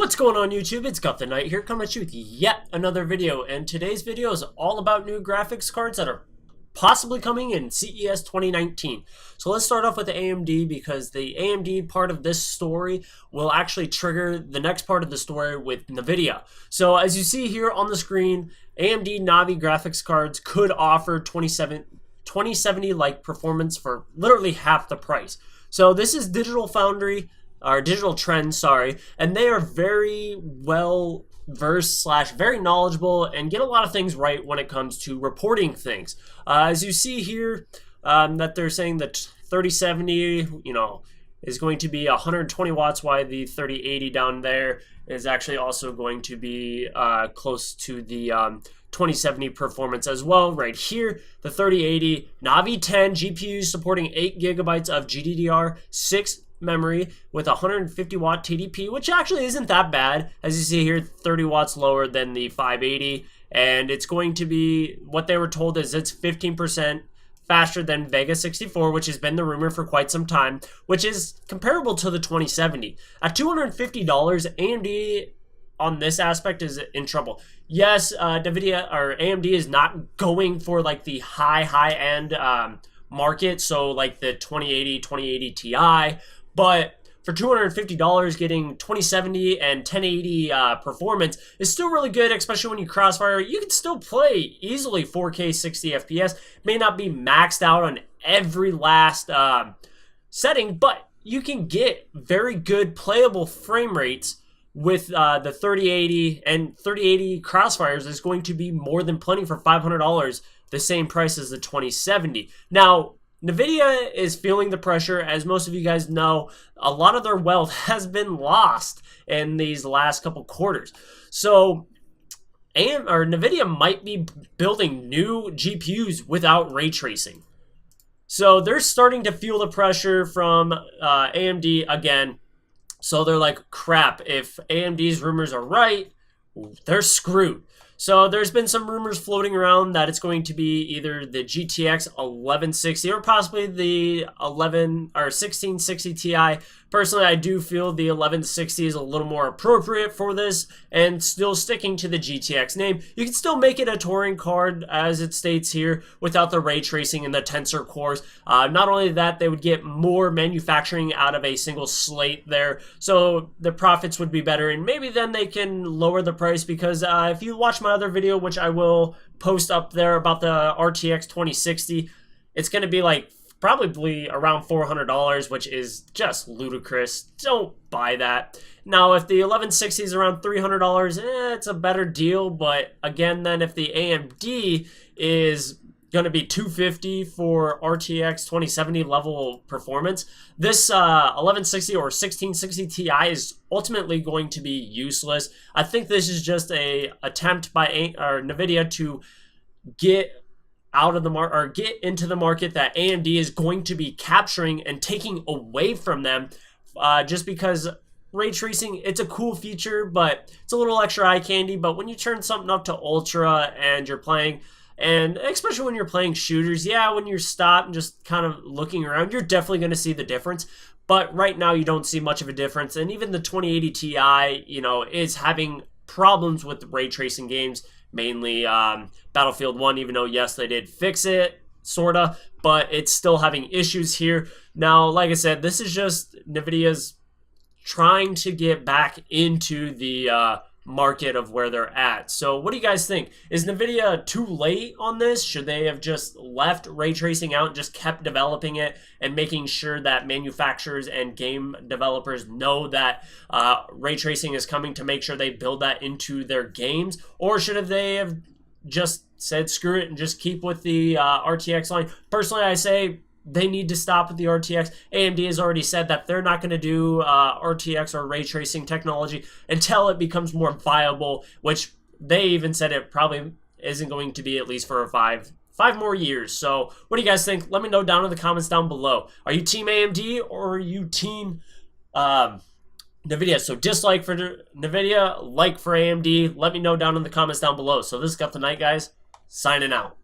What's going on YouTube? It's Got the Knight here, coming at you with yet another video, and today's video is all about new graphics cards that are possibly coming in CES 2019. So let's start off with the AMD, because the AMD part of this story will actually trigger the next part of the story with Nvidia. So as you see here on the screen, AMD Navi graphics cards could offer 2070 like performance for literally half the price. So this is Digital Foundry, or Digital Trends, sorry, and they are very well versed / very knowledgeable and get a lot of things right when it comes to reporting things. As you see here, that they're saying that 3070, is going to be 120 watts, while the 3080 down there is actually also going to be close to the 2070 performance as well. Right here, the 3080 Navi 10 GPUs supporting 8 gigabytes of GDDR6 memory with 150 watt TDP, which actually isn't that bad. As you see here, 30 watts lower than the 580, and it's going to be, what they were told is it's 15% faster than Vega 64, which has been the rumor for quite some time, which is comparable to the 2070. At $250, AMD on this aspect is in trouble. Yes, Nvidia or AMD is not going for like the high end market, so like the 2080 Ti, but for $250, getting 2070 and 1080 performance is still really good, especially when you crossfire. You can still play easily 4K 60 FPS. May not be maxed out on every last setting, but you can get very good playable frame rates with the 3080, and 3080 crossfires is going to be more than plenty for $500, the same price as the 2070. Now, Nvidia is feeling the pressure. As most of you guys know, a lot of their wealth has been lost in these last couple quarters. So Nvidia might be building new GPUs without ray tracing. So they're starting to feel the pressure from AMD again. So they're like, crap, if AMD's rumors are right, they're screwed. So there's been some rumors floating around that it's going to be either the GTX 1160 or possibly the 1660 Ti. Personally, I do feel the 1160 is a little more appropriate for this, and still sticking to the GTX name. You can still make it a touring card, as it states here, without the ray tracing and the tensor cores. Not only that, they would get more manufacturing out of a single slate there, so the profits would be better, and maybe then they can lower the price, because if you watch my other video, which I will post up there, about the RTX 2060, it's going to be like probably around $400, which is just ludicrous. Don't buy that. Now, if the 1160 is around $300, it's a better deal. But again, then if the AMD is going to be $250 for RTX 2070 level performance, this 1160 or 1660 Ti is ultimately going to be useless. I think this is just a attempt by Nvidia to get out of the market, or get into the market that AMD is going to be capturing and taking away from them, just because ray tracing, it's a cool feature, but it's a little extra eye candy. But when you turn something up to ultra and you're playing, and especially when you're playing shooters, yeah, when you're stopped and just kind of looking around, you're definitely going to see the difference. But right now, you don't see much of a difference. And even the 2080 Ti, is having problems with ray tracing games, mainly Battlefield 1, even though, yes, they did fix it, sorta, but it's still having issues here. Now, like I said, this is just Nvidia's trying to get back into the market of where they're at. So what do you guys think? Is Nvidia too late on this? Should they have just left ray tracing out and just kept developing it and making sure that manufacturers and game developers know that ray tracing is coming, to make sure they build that into their games? Or should they have just said screw it and just keep with the RTX line? Personally, I say they need to stop with the RTX. AMD has already said that they're not going to do RTX or ray tracing technology until it becomes more viable, which they even said it probably isn't going to be, at least for five more years. So what do you guys think? Let me know down in the comments down below. Are you team AMD or are you team Nvidia? So dislike for Nvidia, like for AMD. Let me know down in the comments down below. So this is Got the Knight, guys, signing out.